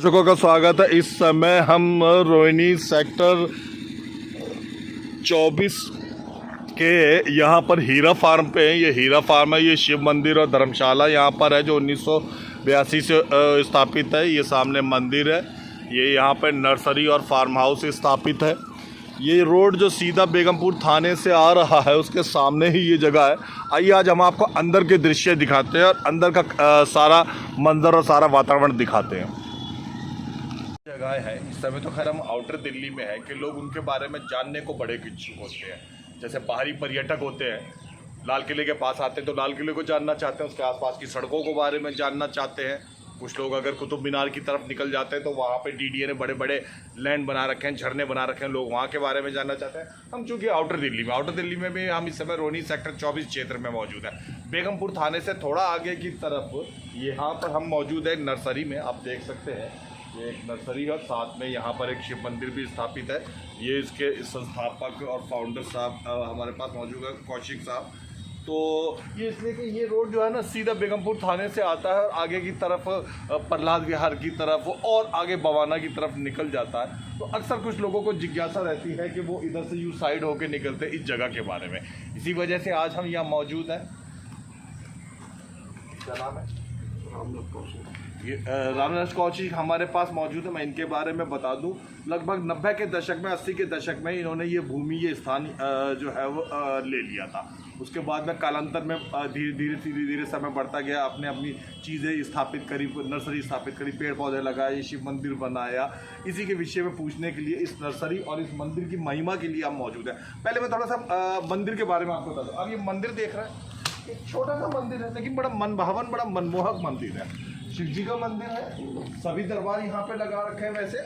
दर्शकों का स्वागत है। इस समय हम रोहिणी सेक्टर 24 के यहाँ पर हीरा फार्म पे हैं। ये हीरा फार्म है, ये शिव मंदिर और धर्मशाला यहाँ पर है जो 1982 से स्थापित है। ये सामने मंदिर है, ये यहाँ पर नर्सरी और फार्म हाउस स्थापित है। ये रोड जो सीधा बेगमपुर थाने से आ रहा है उसके सामने ही ये जगह है। आइए आज हम आपको अंदर के दृश्य दिखाते हैं और अंदर का सारा मंजर और सारा वातावरण दिखाते हैं। जगह है, इस समय तो खैर हम आउटर दिल्ली में है कि लोग उनके बारे में जानने को बड़े इच्छुक होते हैं। जैसे बाहरी पर्यटक होते हैं, लाल किले के पास आते हैं तो लाल किले को जानना चाहते हैं, उसके आसपास की सड़कों के बारे में जानना चाहते हैं। कुछ लोग अगर कुतुब मीनार की तरफ निकल जाते हैं तो वहाँ पे डीडीए ने बड़े बड़े लैंड बना रखे हैं, झरने बना रखे हैं, लोग वहाँ के बारे में जानना चाहते हैं। हम चूँकि आउटर दिल्ली में भी हम इस समय रोहिणी सेक्टर 24 क्षेत्र में मौजूद है। बेगमपुर थाने से थोड़ा आगे की तरफ यहाँ पर हम मौजूद है नर्सरी में। आप देख सकते हैं ये एक नर्सरी है, साथ में यहाँ पर एक शिव मंदिर भी स्थापित है। ये इसके संस्थापक और फाउंडर साहब हमारे पास मौजूद है, कौशिक साहब। तो ये इसलिए कि ये रोड जो है ना सीधा बेगमपुर थाने से आता है और आगे की तरफ प्रहलाद विहार की तरफ और आगे बवाना की तरफ निकल जाता है। तो अक्सर कुछ लोगों को जिज्ञासा रहती है कि वो इधर से यू साइड होकर निकलते इस जगह के बारे में। इसी वजह से आज हम यहाँ मौजूद हैं। क्या नाम है? ये रामनाथ कौशिक हमारे पास मौजूद है। मैं इनके बारे में बता दूं, लगभग 90 के दशक में, 80 के दशक में इन्होंने ये भूमि, ये स्थान जो है वो ले लिया था। उसके बाद में कालांतर में धीरे धीरे समय बढ़ता गया, आपने अपनी चीज़ें स्थापित करी, नर्सरी स्थापित करी, पेड़ पौधे लगाए, शिव मंदिर बनाया। इसी के विषय में पूछने के लिए इस नर्सरी और इस मंदिर की महिमा के लिए हम मौजूद है। पहले मैं थोड़ा सा मंदिर के बारे में आपको बता दूँ। अब ये मंदिर देख रहे हैं, एक छोटा सा मंदिर है लेकिन बड़ा मनभावन, बड़ा मनमोहक मंदिर है। शिव जी का मंदिर है, सभी दरबार यहाँ पे लगा रखे हैं। वैसे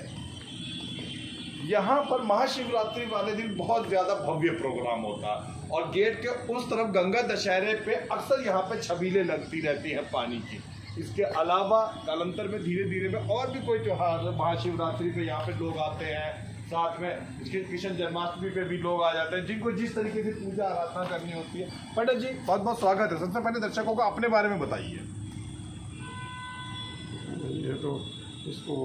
यहाँ पर महाशिवरात्रि वाले दिन बहुत ज़्यादा भव्य प्रोग्राम होता है और गेट के उस तरफ गंगा दशहरे पे अक्सर यहाँ पे छबीलें लगती रहती हैं पानी की। इसके अलावा कालांतर में धीरे धीरे में और भी कोई त्यौहार, महाशिवरात्रि पे यहाँ पे लोग आते हैं, साथ में इसके कृष्ण जन्माष्टमी पे भी लोग आ जाते हैं, जिनको जिस तरीके से पूजा आराधना करनी होती है। पंडित जी बहुत बहुत स्वागत है। सबसे पहले दर्शकों को अपने बारे में बताइए। ये तो इसको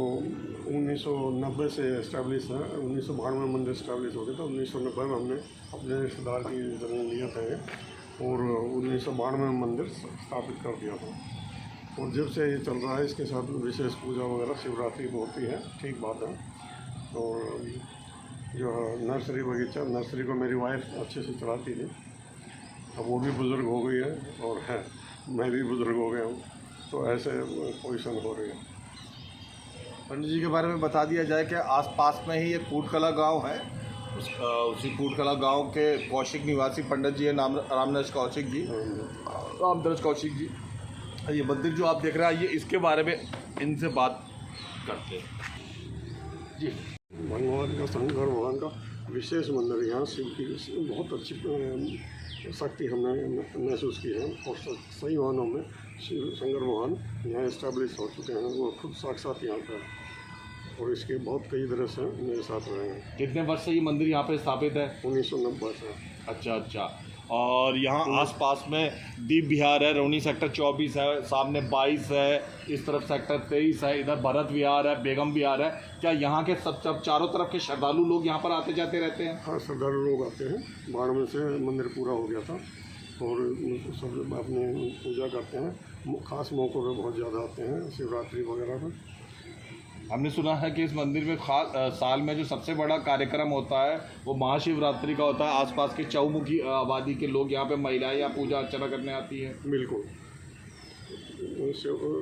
1990 से इस्टेब्लिश है। 1992 में मंदिर इस्टेब्लिश हो गया था। 1990 में हमने अपने रिश्तेदार की ज़मीन लिया था और 1992 में मंदिर स्थापित कर दिया था। और जब से ये चल रहा है, इसके साथ विशेष पूजा वगैरह शिवरात्रि में होती है, ठीक बात है। और जो नर्सरी बगीचा, नर्सरी को मेरी वाइफ अच्छे से चलाती थी। अब वो भी बुज़ुर्ग हो गई है और है, मैं भी बुज़ुर्ग हो गया हूँ, तो ऐसे पोजीशन हो रही है। पंडित जी के बारे में बता दिया जाए कि आसपास में ही एक कूटकला गांव है। उसी कूटकला गांव के कौशिक निवासी पंडित जी है, नाम रामनाथ कौशिक जी, रामनाथ कौशिक जी। ये मंदिर जो आप देख रहे हैं, ये इसके बारे में इनसे बात करते हैं जी। भगवान का, शंकर भगवान का विशेष मंदिर, यहाँ शिव की बहुत अच्छी शक्ति हमने महसूस की है। और सही मानों में शिव शंकर भगवान यहाँ इस्टेब्लिश हो चुके हैं, वो खुद साक्षात यहाँ पर, और इसके बहुत कई तरह से मेरे साथ रहे हैं। कितने वर्ष से ये मंदिर यहाँ पे स्थापित है? 1990 से। अच्छा। और यहाँ आसपास में दीप विहार है, रोहिणी सेक्टर 24 है, सामने 22 है, इस तरफ सेक्टर 23 है, इधर भरत विहार है, बेगम विहार है। क्या यहाँ के सब चारों तरफ के श्रद्धालु लोग यहाँ पर आते जाते रहते हैं? हाँ, श्रद्धालु लोग आते हैं। 92 से मंदिर पूरा हो गया था और सब अपने पूजा करते हैं। ख़ास मौक़ों पर बहुत ज़्यादा आते हैं, शिवरात्रि वगैरह पर। हमने सुना है कि इस मंदिर में साल में जो सबसे बड़ा कार्यक्रम होता है वो महाशिवरात्रि का होता है। आसपास के चौमुखी आबादी के लोग यहाँ पे महिलाएं यहाँ पूजा अर्चना करने आती हैं। बिल्कुल,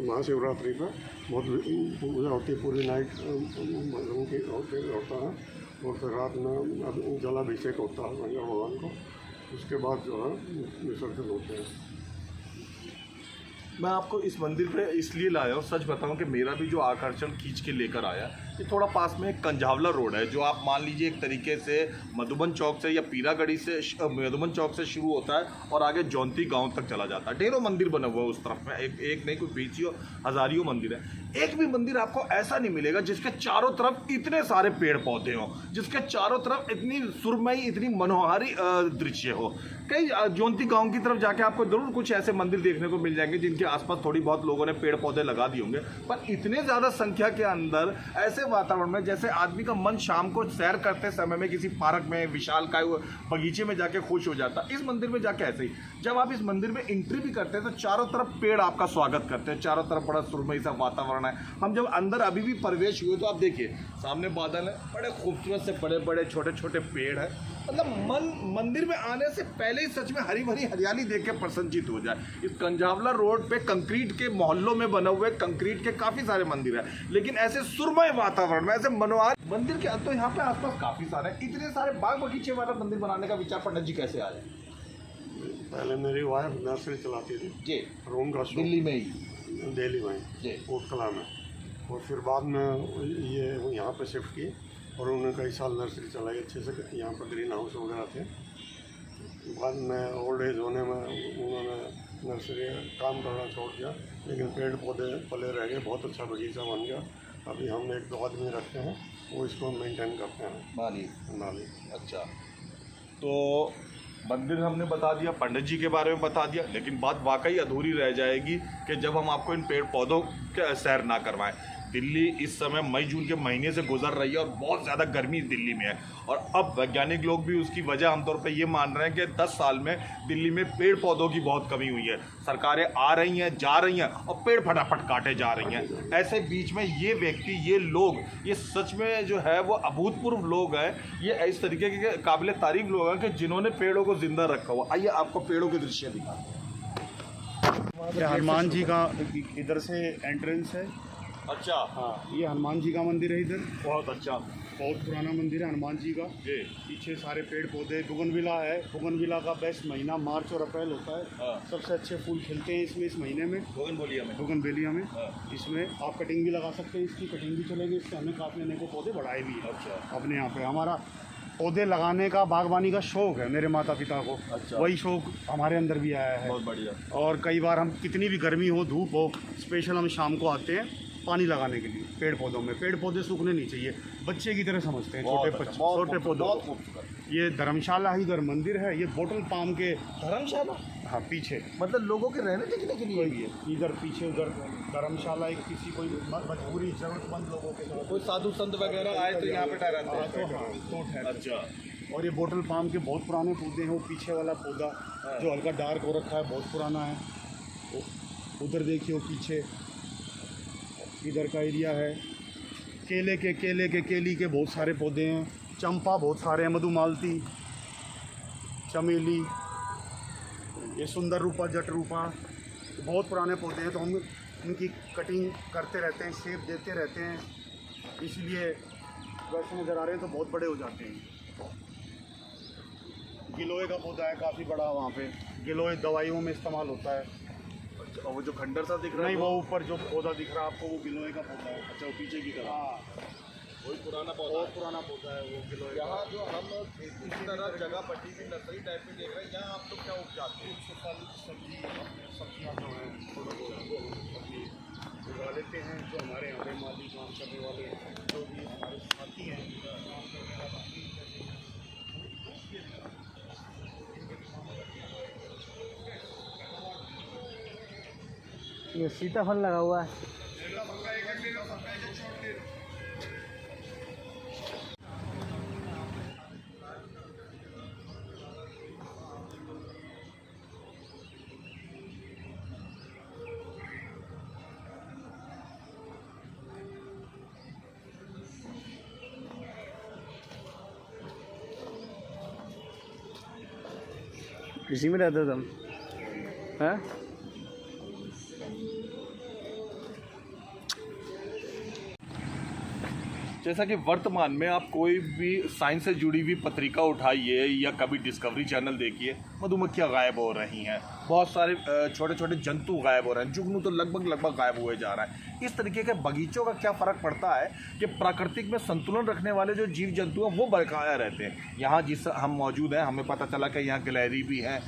महाशिवरात्रि पर बहुत पूजा होती है, पूरी नाइट होता है और फिर रात में जलाभिषेक होता है शंकर भगवान को। उसके बाद जो है विसर्जन होते हैं। मैं आपको इस मंदिर पे इसलिए लाया हूँ, सच बताऊँ कि मेरा भी जो आकर्षण खींच के लेकर आया ये थोड़ा पास में एक कंझावला रोड है, जो आप मान लीजिए एक तरीके से मधुबन चौक से या पीरागढ़ी से मधुबन चौक से शुरू होता है और आगे जौनती गांव तक चला जाता है। ढेरों मंदिर बने हुए हैं उस तरफ में, एक नहीं कोई 20 हज़ारियों मंदिर है। एक भी मंदिर आपको ऐसा नहीं मिलेगा जिसके चारों तरफ इतने सारे पेड़ पौधे हों, जिसके चारों तरफ इतनी सुरमई, इतनी मनोहारी दृश्य हो। कई जौनती गांव की तरफ जाके आपको जरूर कुछ ऐसे मंदिर देखने को मिल जाएंगे जिनके आसपास थोड़ी बहुत लोगों ने पेड़ पौधे लगा दिए होंगे, पर इतने ज़्यादा संख्या के अंदर ऐसे वातावरण में जैसे आदमी का मन शाम को सैर करते समय में किसी पार्क में, विशालकाय बगीचे में जाके खुश हो जाता। इस मंदिर में जाके ऐसे ही जब आप इस मंदिर में एंट्री भी करते हैं तो चारों तरफ पेड़ आपका स्वागत करते हैं, चारों तरफ बड़ा सुरमई सा वातावरण है। हम जब अंदर अभी भी प्रवेश हुए तो आप देखिए सामने बादल है, बड़े खूबसूरत से बड़े बड़े छोटे छोटे पेड़ है। मतलब मंदिर में आने से पहले ही सच में हरी भरी हरियाली देख के प्रसन्नचित हो जाए। इस कंझावला रोड पे कंक्रीट के मोहल्लों में बने हुए कंक्रीट के काफ़ी सारे मंदिर है, लेकिन ऐसे सुरमय वातावरण में, ऐसे मनोहार मंदिर के तो यहाँ पे आसपास काफ़ी सारे, इतने सारे बाग बगीचे वाला मंदिर बनाने का विचार पंडित जी कैसे आया? पहले मेरी वाइफ नर्सरी चलाती थी जी, रूम का दिल्ली में ही, दिल्ली में जी, कोटकला में, और फिर बाद में ये यहाँ पे शिफ्ट की और उन्होंने कई साल नर्सरी चलाई अच्छे से। यहाँ पर ग्रीन हाउस वगैरह थे। बाद में ओल्ड एज होने में उन्होंने नर्सरी काम करना छोड़ दिया, लेकिन पेड़ पौधे पले रह गए, बहुत अच्छा बगीचा बन गया। अभी हम 1-2 आदमी रखते हैं, वो इसको मेंटेन करते हैं, माली। अच्छा, तो मंदिर हमने बता दिया, पंडित जी के बारे में बता दिया, लेकिन बात वाकई अधूरी रह जाएगी कि जब हम आपको इन पेड़ पौधों के सैर ना करवाएं। दिल्ली इस समय मई जून के महीने से गुजर रही है और बहुत ज़्यादा गर्मी दिल्ली में है, और अब वैज्ञानिक लोग भी उसकी वजह आमतौर पर ये मान रहे हैं कि 10 साल में दिल्ली में पेड़ पौधों की बहुत कमी हुई है। सरकारें आ रही हैं, जा रही हैं और पेड़ फटाफट काटे जा रही हैं। ऐसे बीच में ये व्यक्ति, ये लोग, ये सच में जो है वो अभूतपूर्व लोग हैं। ये इस तरीके के काबिल तारीफ लोग हैं कि जिन्होंने पेड़ों को जिंदा रखा हुआ। आइए आपको पेड़ों के दृश्य दिखाते हैं। हनुमान जी का इधर से एंट्रेंस है। अच्छा, हाँ, ये हनुमान जी का मंदिर है। इधर बहुत अच्छा, बहुत पुराना मंदिर है हनुमान जी का। जी, पीछे सारे पेड़ पौधे, बुगनविला है। बुगनविला का बेस्ट महीना मार्च और अप्रैल होता है। हाँ। सबसे अच्छे फूल खिलते हैं इसमें, इस महीने में, बोगनवेलिया में। हाँ। इसमें आप कटिंग भी लगा सकते हैं, इसकी कटिंग भी चलेगी। इससे हमने काफ़ी अनेकों पौधे बढ़ाए भी हैं। अच्छा, अपने यहाँ पे हमारा पौधे लगाने का, बागवानी का शौक है मेरे माता पिता को। अच्छा। वही शौक हमारे अंदर भी आया है। बहुत बढ़िया। और कई बार हम कितनी भी गर्मी हो, धूप हो, स्पेशल हम शाम को आते हैं पानी लगाने के लिए पेड़ पौधों में। पेड़ पौधे सूखने नहीं चाहिए, बच्चे की तरह समझते हैं छोटे छोटे पौधों को। ये धर्मशाला ही इधर मंदिर है। ये बोटल पाम के धर्मशाला, हाँ, पीछे मतलब लोगों के रहने देखने के लिए भी है। इधर पीछे उधर धर्मशाला, एक किसी कोई मजबूरी जरूरतमंद लोगों के साथ, कोई साधु संत वगैरह आए तो यहाँ पे ठहराते हैं। तो ठहरते। अच्छा, और ये बोटल पाम के बहुत पुराने पौधे हैं। वो पीछे वाला पौधा जो हल्का डार्क हो रखा है, बहुत पुराना है। उधर देखिए वो पीछे, इधर का एरिया है। केले के केली के बहुत सारे पौधे हैं। चंपा बहुत सारे हैं, मधुमालती, चमेली, ये सुंदर रूपा, जट रूपा, बहुत पुराने पौधे हैं। तो हम इनकी कटिंग करते रहते हैं, शेप देते रहते हैं, इसलिए वैसे नज़र आ रहे हैं तो बहुत बड़े हो जाते हैं। गिलोय का पौधा है काफ़ी बड़ा वहाँ पे। गिलोय दवाइयों में इस्तेमाल होता है। और वो जो खंडर सा दिख रहा है, नहीं, वो ऊपर जो पौधा दिख रहा है आपको, वो गिलोय का पौधा है। अच्छा, वो पीछे की तरफ, हाँ, वही पुराना पौधा, बहुत पुराना पौधा है वो गिलोय का। यहाँ जो हम खेती की तरह जगह पट्टी की नर्सरी टाइप में देख रहे हैं, यहाँ आप लोग क्या उपजाते हैं? फल सब्जियाँ जो हैं अपनी उगा लेते हैं। जो हमारे यहाँ पे माली काम करने वाले जो भी हमारे साथी हैं, ये सीताफल लगा हुआ है। इसी में रहते तुम, हैं? जैसा कि वर्तमान में आप कोई भी साइंस से जुड़ी हुई पत्रिका उठाइए या कभी डिस्कवरी चैनल देखिए, मधुमक्खियाँ गायब हो रही हैं, बहुत सारे छोटे छोटे जंतु गायब हो रहे हैं, जुगनू तो लगभग गायब हुए जा रहा है। इस तरीके के बगीचों का क्या फ़र्क पड़ता है कि प्राकृतिक में संतुलन रखने वाले जो जीव जंतु हैं वो बरकरार रहते हैं। यहाँ जिस हम मौजूद हैं, हमें पता चला कि यहाँ गिलहरी भी हैं,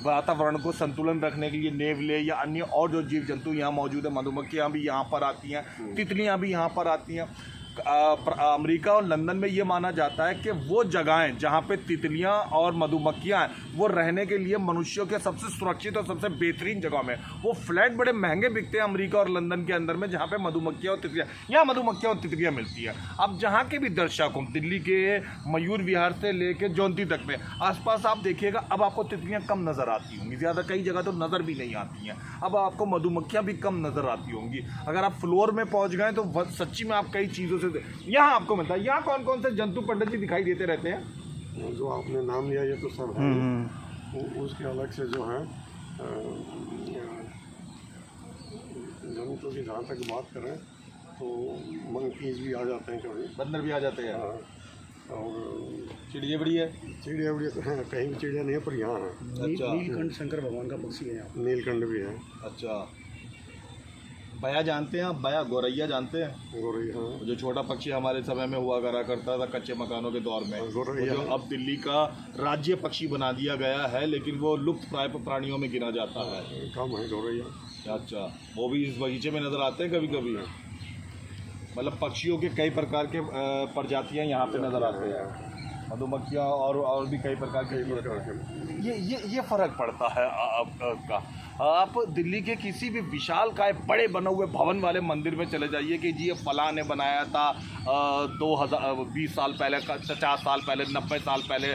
वातावरण को संतुलन रखने के लिए नेवले या अन्य और जो जीव जंतु यहाँ मौजूद है, मधुमक्खियाँ भी यहाँ पर आती हैं, तितलियाँ भी यहाँ पर आती हैं। अमेरिका और लंदन में ये माना जाता है कि वो जगहें जहाँ पे तितलियाँ और मधुमक्खियाँ हैं वो रहने के लिए मनुष्यों के सबसे सुरक्षित और सबसे बेहतरीन जगह में, वो फ्लैट बड़े महंगे बिकते हैं अमेरिका और लंदन के अंदर में, जहाँ पे मधुमक्खियाँ और तितलियाँ, यहाँ मधुमक्खियाँ और तितलियाँ मिलती हैं। अब जहाँ के भी दर्शक हों, दिल्ली के मयूर विहार से लेकर जौनती तक में आसपास आप देखिएगा, अब आपको तितलियाँ कम नज़र आती होंगी, ज़्यादा कई जगह तो नज़र भी नहीं आती हैं। अब आपको मधुमक्खियाँ भी कम नज़र आती होंगी। अगर आप फ्लोर में पहुँच गए तो सच्ची में आप कई चीज़ों से यहाँ आपको मिलता है। यहाँ कौन कौन से जंतु पंडित जी दिखाई देते रहते हैं? जो आपने नाम लिया ये तो सब है, उसके अलग से जो है जंतु की जहाँ तक बात करें तो मंकीज भी आ जाते हैं, कभी बंदर भी आ जाते हैं, और चिड़िया बड़ी है, चिड़िया बड़ी तो है, कहीं भी चिड़िया नहीं है पर यहाँ है। अच्छा, नीलकंठ शंकर भगवान का पक्षी है यहाँ। नीलकंठ भी है। अच्छा, बया जानते हैं आप? बया गौरैया जानते हैं? गौरैया, जो छोटा पक्षी हमारे समय में हुआ करा करता था कच्चे मकानों के दौर में, गौरैया जो अब दिल्ली का राज्य पक्षी बना दिया गया है, लेकिन वो लुप्त प्राय प्राणियों में गिना जाता है। कम है गौरैया। अच्छा, वो भी इस बगीचे में नजर आते हैं कभी कभी? मतलब पक्षियों के कई प्रकार के प्रजातियां यहाँ पे नजर आते हैं, मधुमक्खियाँ और भी कई प्रकार के। ये फ़र्क पड़ता है आपका। आप दिल्ली के किसी भी विशाल काय बड़े बने हुए भवन वाले मंदिर में चले जाइए कि जी ये फलां ने बनाया था 2020 साल पहले, 50 साल पहले, 90 साल पहले,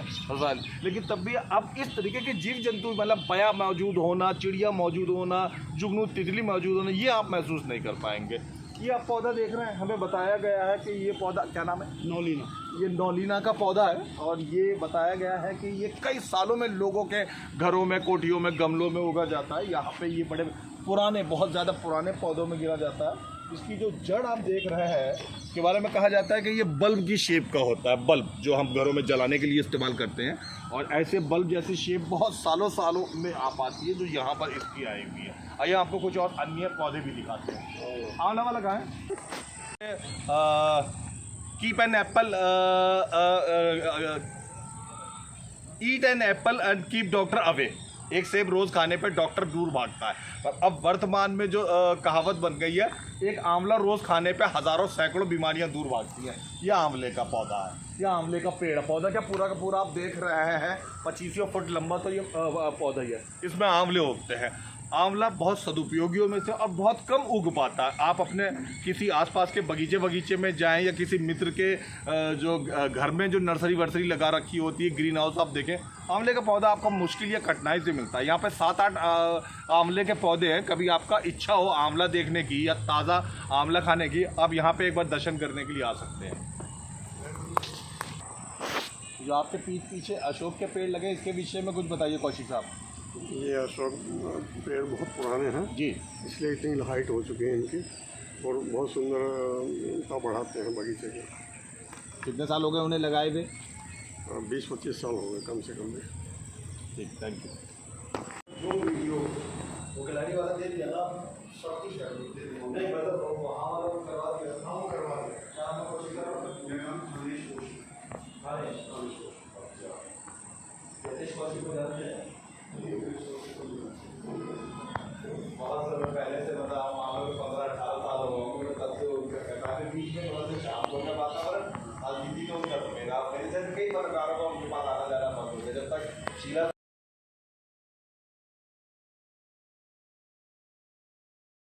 लेकिन तब भी अब इस तरीके के जीव जंतु, मतलब बया मौजूद होना, चिड़िया मौजूद होना, जुगनू तितली मौजूद होना, ये आप महसूस नहीं कर पाएंगे। ये आप पौधा देख रहे हैं, हमें बताया गया है कि ये पौधा क्या नाम है? नौलीना। ये नौलीना का पौधा है, और ये बताया गया है कि ये कई सालों में लोगों के घरों में, कोठियों में, गमलों में उगा जाता है। यहाँ पे ये बड़े पुराने, बहुत ज़्यादा पुराने पौधों में गिरा जाता है। इसकी जो जड़ आप देख रहे हैं के बारे में कहा जाता है कि ये बल्ब की शेप का होता है, बल्ब जो हम घरों में जलाने के लिए इस्तेमाल करते हैं, और ऐसे बल्ब जैसी शेप बहुत सालों में आ पाती है जो यहाँ पर इसकी आई हुई है। आइए आपको कुछ और अन्य पौधे भी दिखाते हैं। आंवला वाला कहाँ है? Keep an apple, eat an apple and keep doctor away. एक सेब रोज़ खाने पर डॉक्टर दूर भागता है। पर अब वर्तमान में जो कहावत बन गई है, एक आंवला रोज़ खाने पे हज़ारों सैकड़ों बीमारियां दूर भागती हैं। यह आंवले का पौधा है, यह आंवले का पेड़ पौधा क्या पूरा का पूरा आप देख रहे हैं, 25 फुट लंबा तो ये पौधा ही है। इसमें आंवले उगते हैं। आंवला बहुत सदुपयोगियों में से और बहुत कम उग पाता है। आप अपने किसी आसपास के बगीचे में जाएं या किसी मित्र के जो घर में जो नर्सरी वर्सरी लगा रखी होती है, ग्रीन हाउस, आप देखें आंवले का पौधा आपको मुश्किल या कठिनाई से मिलता है। यहाँ पे 7-8 आंवले के पौधे हैं। कभी आपका इच्छा हो आंवला देखने की या ताज़ा आंवला खाने की, आप यहाँ पे एक बार दर्शन करने के लिए आ सकते हैं। जो आपके पीछे अशोक के पेड़ लगे, इसके विषय में कुछ बताइए कौशिक साहब। ये अशोक पेड़ बहुत पुराने हैं जी, इसलिए इतनी हाइट हो चुकी है इनकी, और बहुत सुंदरता बढ़ाते हैं बगीचे के। कितने साल हो गए उन्हें लगाए हुए? 20-25 साल हो गए कम से कम भी। ठीक, थैंक यू। जो वीडियो वो गिलहरी वाला दे दिया ना, सब कुछ कर दिया, नहीं मतलब वहाँ वाला करवा दिया, हम करवा दिया। क्या नाम कोशिश कर रहा हूँ? मेरा नाम हरीश कोशिश। यतीश कोशिश को जानते हैं? बहुत समय पहले से मतलब मान लो 15-18 साल हो गए, तब से काफ़ी बीच में थोड़ा सा शाम का वातावरण, राजनीति तो मेरा मेरे से कई पत्रकारों को उनके पास आना जाना बंद हो गया। जब तक शीला